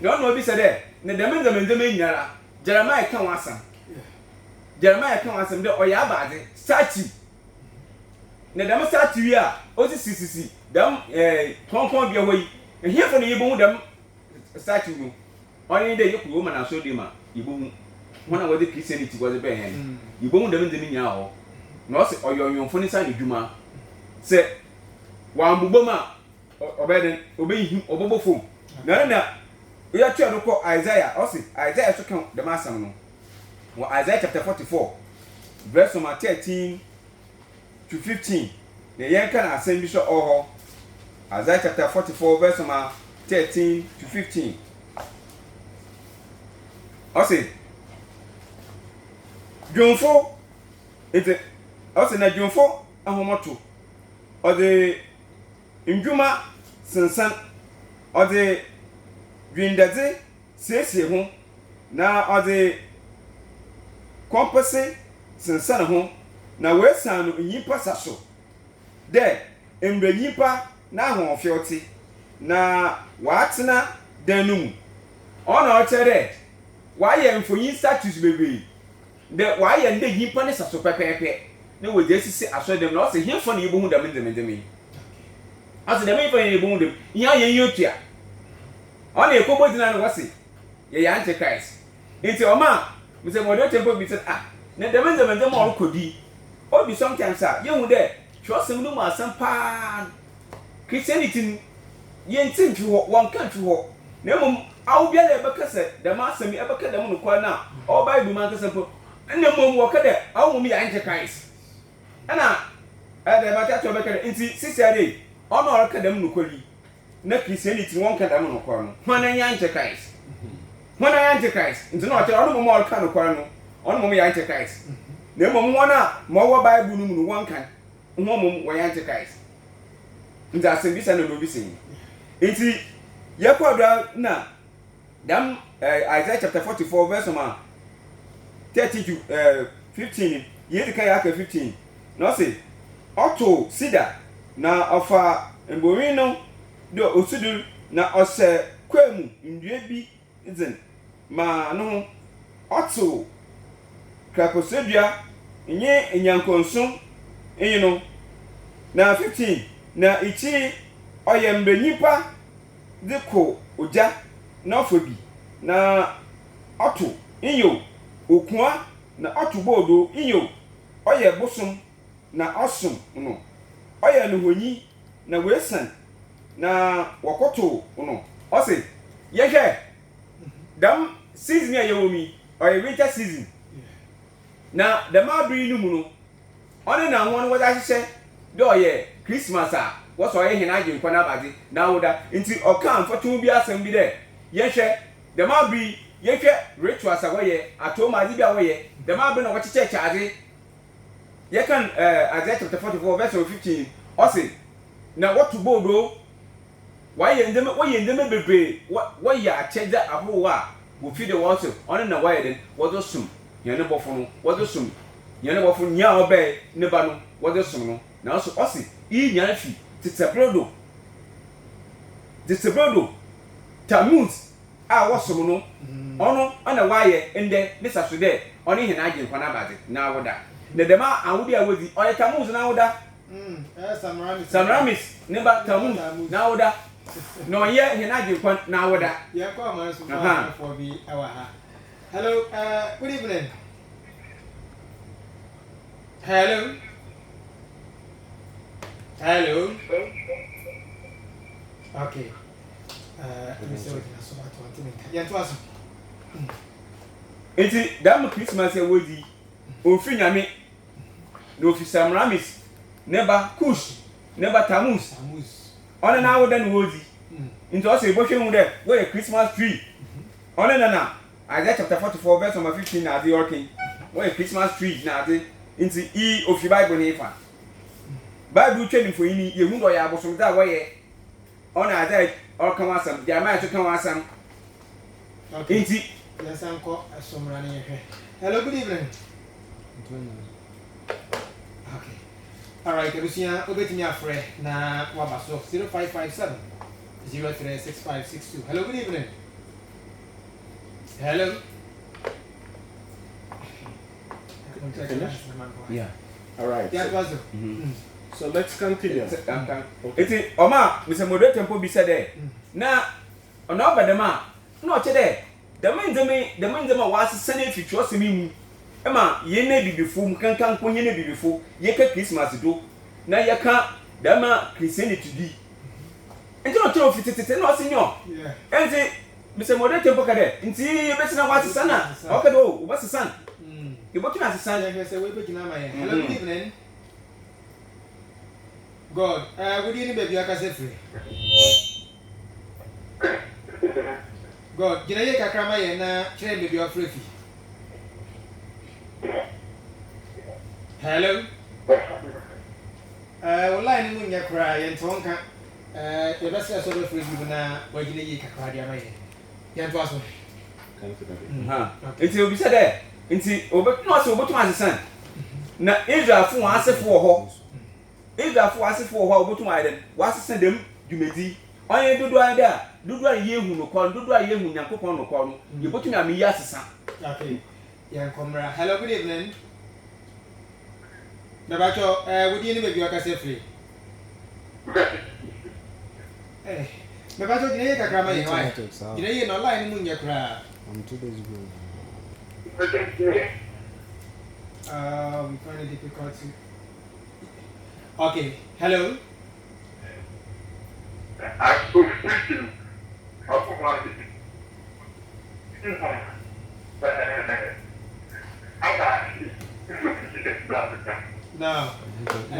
na no obi say de ne demenzem nyara Jeremiah kan wasam Jeremiah kan wasam de oya abade statue ne dem statue a o si dem konkon bia hoyi ehia fo ne yebo dem statue no only day you could woman and so dima. You won't. When I was the Christianity was a bear. You won't them in the minyao. No, say, or your phone inside the Juma. Say, one buboma obey him or bobo phone. No, we are trying to call Isaiah. Also, Isaiah to count the master. Well, Isaiah chapter 44, verse number 13 to 15. The young can ascend Bishop Oho. Isaiah chapter 44, verse number 13 to 15. Also, Jonfo, it's a also na Jonfo, a homoto, or the Injuma Sansan, or the Grindade, says home, now or the Compassi Sansan home, now where's San Yipa Sasso? There, in the Yipa, now on 40, now what's na denum on our terrace. Why am for you statues baby? The why and the Yipa is a super pepe. No, we just say I saw them not say him for you who them in the me. As the main for you wound them, you here. Only a couple of was it? Ye Antichrist. It's your man, Mr. Modern Temple, Mr. Ah, let them in them all could be. Or be sometimes, sir, you there. Trust some Luma, some pan. Christianity, yen think to one country walk. No, I'll be there because the master me ever cut them on the corner. All Bible man simple. And the mom walk there, I will be Antichrist. And I the matter to make it into 6 days. On our academic quality. No Christianity won't cut them on the corner. When I Antichrist. When I Antichrist, it's not all more kind of corner. On mommy Antichrist. No more Bible one can. Mom, why Antichrist? That's a listen to be seen. It's Yakwadra na. Damn Isaiah chapter 44, verse 30 to 15. Ye the kayak 15. No say, Otto Sida na offer Emborino do Osudu na ose kwemu ndwebi izen ma no Otto Kraposedia nye enyankonso no na 15 na ichi oyembe nipa diko oja na ofobi na Otto inyo okua na Otto bodo inyo oye bosom na awesome no oya no honyi na wesan na wakoto no ose yehwe dam season ya yewomi oya winter season na the mabri no mu no one na won wo da hye de oye Christmas a wo so oye hina agye nkwana bade na woda nti okan foto bi asem bi de yehwe the mabri yehwe rituals a wo ye atoma adi bi a wo ye the mabri no wo cheche chaade. You can Isaiah chapter 44 verse 15 also now what to bodo why you them be why ya change that abuwa will feed the water on na why then what do sum you no bofo what do sum you no bofo nya obey ne ba no what do sum no now so also e nya fi titsebrodo tamuz a wasum no ono ana why ende mesa so there oni hina agye nkwana bade na woda the dema awudi awodi oye tamuz na woda Samramis neba tamuz na woda no ye hina agye nkwan na woda ye kwa man so for be YAHAWAH. Hello, good evening. Hello. Okay. Let me see what you so about. Yeah, to us. Enti dam Christmas e wodi ofi nyame no fi Samramis neba kush neba tamuz ona na woda no wodi into o say bo hwe hu de we Christmas tree ona na Isaiah chapter 44 verse 15 na the working we Christmas tree na ade into e ofi Bible na ifa Bible twani fo yini ye hu do ya abosom da we ona ade o kan wasam dia ma to kan wasam into yes anko asomrani ye. Hello, good evening. Okay. All right, Ebusia, obetimi afre na wabaso 0557 036562. Hello, good evening. Hello. Yeah. All right. Yeah, so, so let's continue. Eti oma Mr. Moderator tempo bi said there. Na ono badema na o che there. The man them was sending if you was me. Emma, ye may be before, can come ye be before, ye can Christmas do. Now ye can't, the man Christianity to be. And don't tell if it's not senior. Yeah. And say, Mr. Modern Temple Cadet, and see, you better know what's the son. Okay, what's the son? You want to ask the son? I say, we're picking up my hand. Hello, good evening. God, would you baby? I can say free. God, did I get a crama and train baby of free? Hello? Line in your cry and Tonka. The best of the free people now, where you need a cry. Yan to us. It will be said there. Into over not so much as a son. Now, Israel for answer for her. Israel for answer for her, but to my then, what's send them, you may see. I do there. Do I hear who no call, do I hear who Yankopon no call. You put me a me yes, son. Okay. Yan comrade. Hello, good evening. Nabacho, would you baby? I can say free. Hey. Nabacho, did you get a crama? Did you know line in your cry? 2 days ago. We find it difficult to. Okay, hello. Now,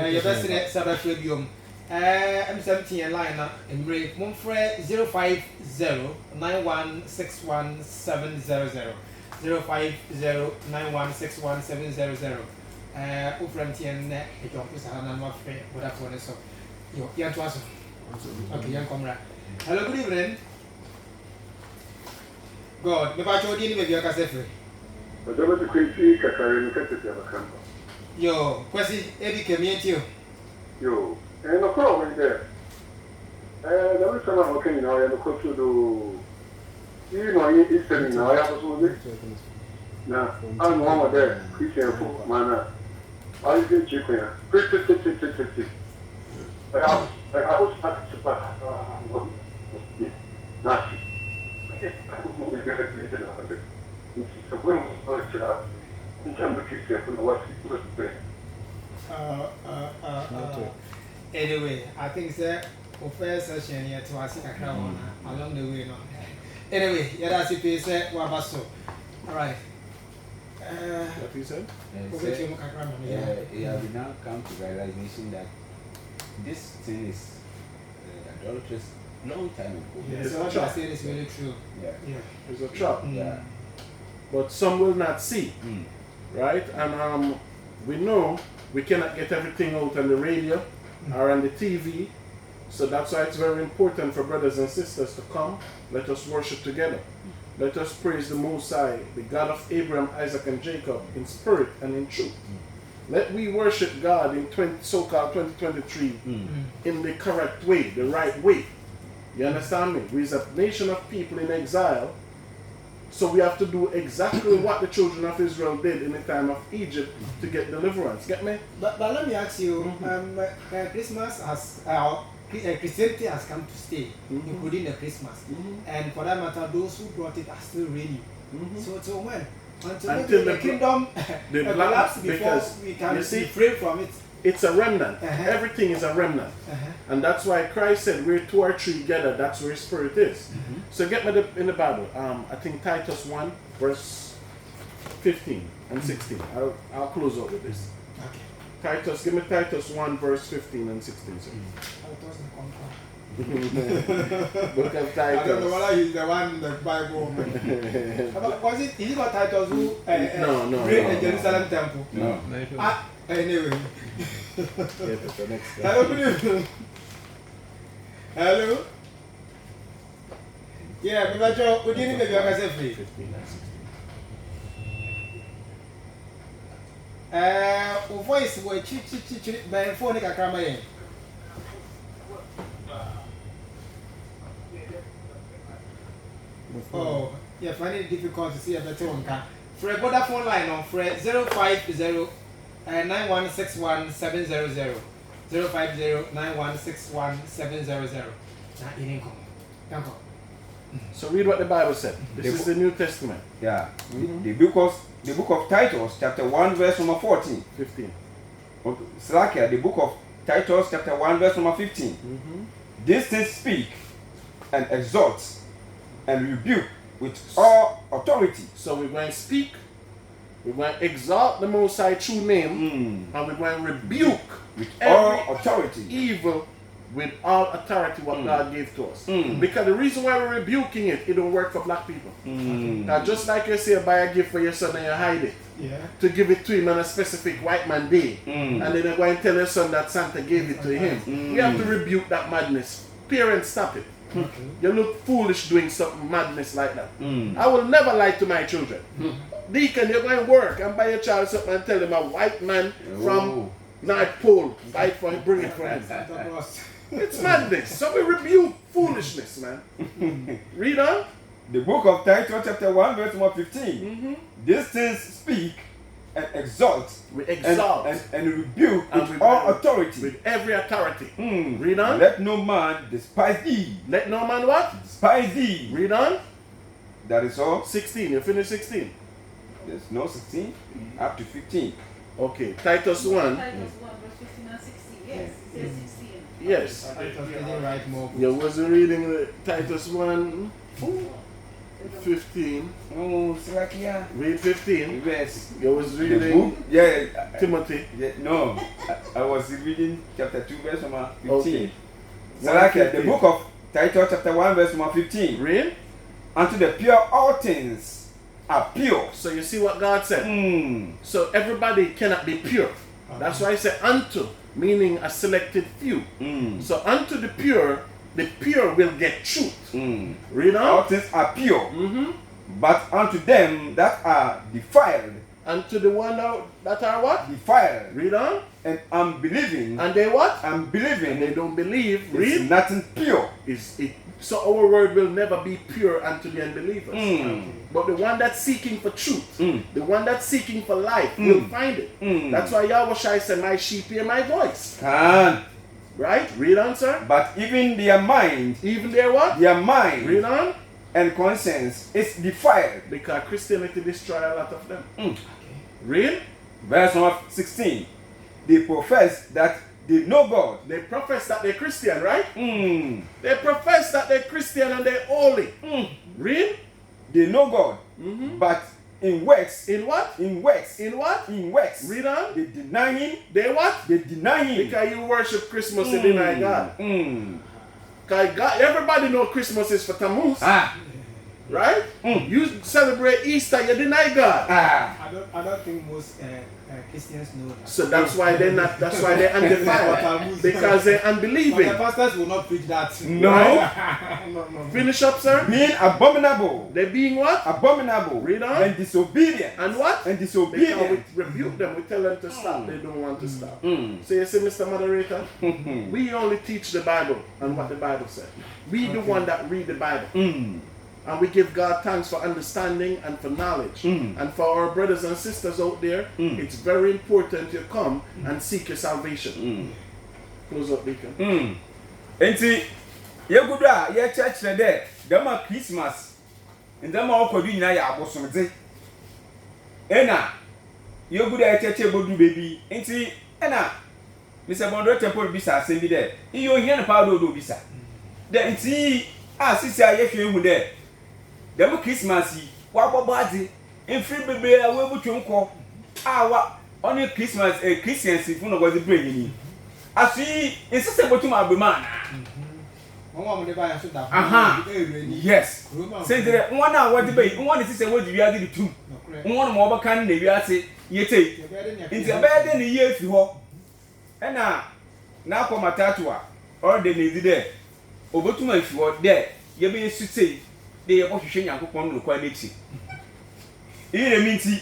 your best in Sabbath Fabium. I'm 17 line up in Ray Monfre 05091617700. 05091617700. Ufrantian, a job is an friend, what I've wanted so. Young to us. Okay, young comrade. Hello, good evening. God, the battle dealing with your cassette. But there was a crazy Kakari camp. Yo, Quasi, Eddie came in to you. Yo, and no problem there. There was someone working now and the coach to do. You know, it's telling now I have to now, I'm one there, Christian folk, man. I did chicken. Pretty. I was not to pass. Nothing. Anyway, I think that for first session here to ask a crown along the way. No. Anyway, yeah, that's it. He said, Wabasso. All right. What you said? You have now come to realization that this thing is adulterous long time ago. Yes, what you are saying is really true. Yeah. It's a trap. Yeah. But some will not see. Right? And we know we cannot get everything out on the radio or on the TV. So that's why it's very important for brothers and sisters to come. Let us worship together. Let us praise the Most High, the God of Abraham, Isaac, and Jacob, in spirit and in truth. Let we worship God in so-called 2023 in the correct way, the right way. You understand me? We are a nation of people in exile, so we have to do exactly what the children of Israel did in the time of Egypt to get deliverance. Get me? But let me ask you, Christmas has Christianity has come to stay, including the Christmas, and for that matter, those who brought it are still reigning. So when until the kingdom collapse before we can be free from it. It's a remnant. Everything is a remnant. And that's why Christ said, where two or three gather, that's where spirit is. So get me in the Bible. I think Titus 1, verse 15 and 16. I'll close out with this. Okay. Titus, give me Titus 1, verse 15 and 16. Sir. Book of Titus. I don't know whether he's the one in the Bible. Was it? Is it not Titus who no. the Jerusalem temple? No. Anyway. Next Hello, good evening. Hello. Yeah, but what do you need to do? I say free. 15 and 16. Voice were by phone. Oh, yeah, finding it difficult to see a better one. For a Vodafone line on Fred 050-9161-700. 050-9161-700. Now, in income. So read what the Bible said. This is the New Testament. Yeah. The book of Titus, chapter 1, verse number 14. 15. Slakia, the book of Titus, chapter 1, verse number 15. These things speak and exhort and rebuke with all authority. So we're going to speak, we're going to exalt the Most High true name, and we're going to rebuke with all authority. Evil with all authority what God gave to us. Because the reason why we're rebuking it, it don't work for black people. Now just like you say, buy a gift for your son and you hide it. To give it to him on a specific white man day. And then you're going to tell your son that Santa gave it to him. We have to rebuke that madness. Parents, stop it. You look foolish doing something madness like that. I will never lie to my children. Deacon, you're going to work and buy your child something and tell him a white man from North Pole buy it for him, bring it for him. It's madness. So we rebuke foolishness, man. Read on. The book of Titus, chapter 1, verse number 15. These things speak and exalt. We exalt and rebuke and with all authority. With every authority. Read on. Let no man despise thee. Let no man what? Despise thee. Read on. That is all. 16. You finish 16. There's no 16 up to 15. Okay. Titus 1. Titus 1, verse 15 and 16. Yes. It says 16. Yes. Write more. You wasn't reading the Titus 1. 15. Oh, Slakia. Read 15. Yes. You was The reading book? Yeah. Timothy. No. I was reading chapter 2, verse number 15. Okay. Slakia, the book of Titus, chapter 1, verse number 15. Read. Unto the pure, all things are pure. So you see what God said. So everybody cannot be pure. That's why I say unto, meaning a selected few. So unto the pure will get truth. Read on. All things are pure. But unto them that are defiled. Unto the one that are what? Defiled. Read on. And unbelieving. And they what? Unbelieving. And they don't believe. Is Read. nothing pure. So our word will never be pure unto the unbelievers. But the one that's seeking for truth, the one that's seeking for life, will find it. That's why YAHAWAH said, my sheep hear my voice. Right? Read on, sir. But even their mind. Even their what? Their mind. Read on. And conscience is defiled. Because Christianity destroys a lot of them. Read. Verse number 16. They profess that they know God. They profess that they're Christian, right? They profess that they're Christian and they're holy. Read. They know God. But in works. In what? In works. In what? In works. Read on. They deny Him. They what? They deny Him. Because you worship Christmas and deny God. Because God, everybody know Christmas is for Tammuz. Right? You celebrate Easter, you deny God. I don't think most Christians know that. So that's why they're not. That's why they're undefiled. Because they're unbelieving. The pastors will not preach that. No. Finish up, sir. Being abominable. They're being what? Abominable. Read on. And disobedient. And what? And disobedient. Because we rebuke them. We tell them to stop. They don't want to stop. So you see, Mr. Moderator, we only teach the Bible and what the Bible said. We the one that read the Bible. And we give God thanks for understanding and for knowledge. And for our brothers and sisters out there, it's very important you come and seek your salvation. Close up, Deacon. Enti, ye gudra, ye church there, dama Christmas, and dama okodu nyina ya abosomde. Ena, ye gudra ye church bodu baby. Enti, ena, Mr. Bondo temple bisa asem there. Iyo hia na pa do bisa. Then enti, sisi aye hwe hu there. Dama Christmas yi, wa bobade, enfri bebe a we butu nko. Wa on Christmas Christians fu no go the brain ni. Asi insise botu ma abema. Yes. Say there one na what debate, one is say what you are the two. One mo ba kan na wi ase yete. Nti abede ne ye fi ho. E na akọ matatu a all the need there. Obotu ma fi ho there. Ye be sutei de ye bohwehwe Nyankopon no kwa nechi. Ire minti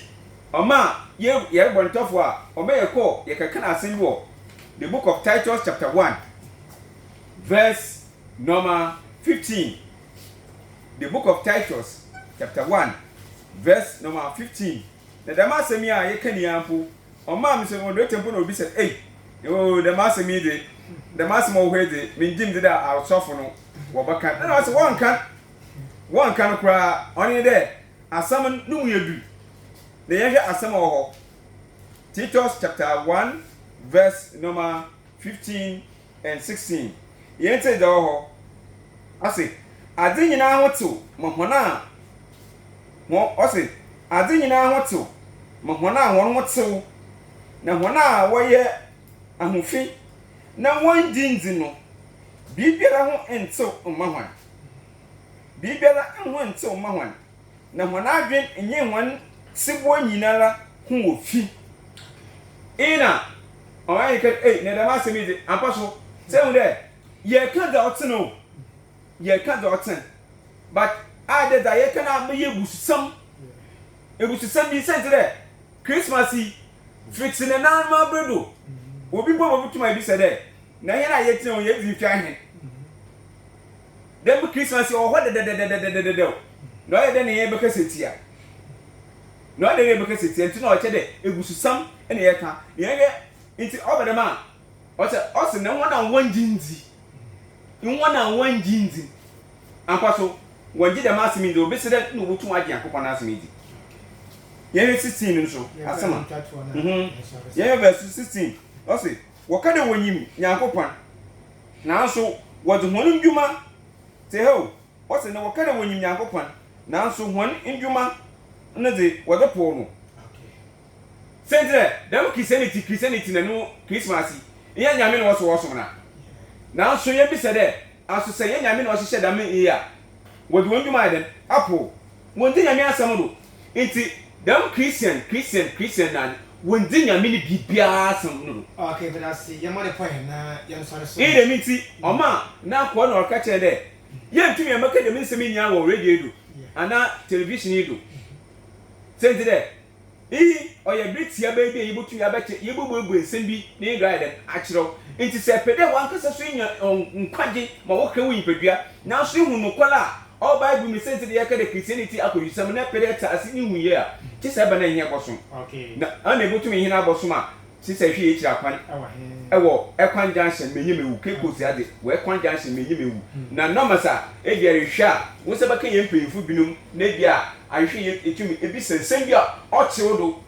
oma ye bontofo a oma ye ko ye kaka na asen wo. The book of Titus chapter 1 verse number 15. The book of Titus chapter 1 verse number 15. The damasemi a ye kani ampo oma mi se mo do tempo no bi se yo damasemi de damasemo hwe de minjim de da asofo no wo baka na se won kan one kan kra oni de asam no mu yedu na yehwe asam ho Titus chapter 1 verse number 15 and 16 yente da ho ase ade nyina ho to mohona mo ase ade nyina ho to mohona won ho to na hona woye ahofi na won dinzi no bibiara ho ento mahwan bibiara ho ento mahwan na hona adwen enye hwan sibo nyinara ho ofi ina oya ke na da masemi de ampaso say unde ye kan da otno ye kan da otn but ade da ye kan am ye busam ebusam bi sense de Christmas fixing na ma bredo obi bo tuma bi se de na ye na ye tin o ye di twa he dem Christmas o ho de no ye de ne ye beka setia no de ye beka setia nti na o che de ebusam ene ye ka ye nti obedema o se na wona wanjinzi nwona wanjinzi ampaso wanji de masimi de obese de no butu agi akopana asimidi ye 16 nso asema ye verse 16 o se woka de wonyim nyankopon na so wode honu ndwuma te ho o se na woka de wonyim nyankopon na so honu ndwuma na de wode po no Sente, dem Christianity na no Christmas. Iya nyame no so na. Na so ye bi se de, aso se ye nyame no hye da me iya. Wodi wonduma den, apo. Wondi nyame asam do. Enti dem Christian na wondi nyame ni bibia asam no. Okay, but I see. Your money point na yam sorry so. E de miti, oma na ko na orka che de. Ye ntumi e maka de me nsemi nya wo radio do. Ana television do. Sente de oye britia baby yibutu ya beche yibubu egu ensem bi na igade achiro enti se pede wan kasa so nya nkwaje ma wo kan wi padua na so hu no kwala all bible me sense de yakade Christianity akoyisam na pede ta asi hu ye a ti se ba na ihe boso okay na ana ebutu me hina boso ma ti se hwe ekira kwan ewo ekwan junction menye mewu keko si ade wo ekwan junction menye mewu na nomasa e de rehwa wo se ba kan ye mpemfu binum na bia ahwe etumi ebi sensen bia ochewodo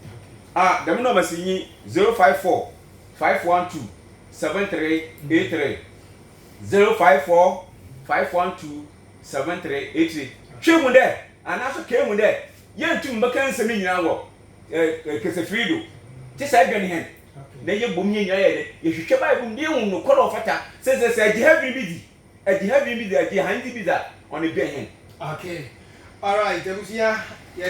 dem nomasa yi 054 512 7383 054 512 7383 chemu de anaso kemu de ye ntum baka nsem nyina wo kesefrido ti sa adwane hen na ye bom nyanya ye de ye hwehwe bible ndi hu no kolo fata se ajihabi bi di ajihanti bi da on e be hen okay all right debusia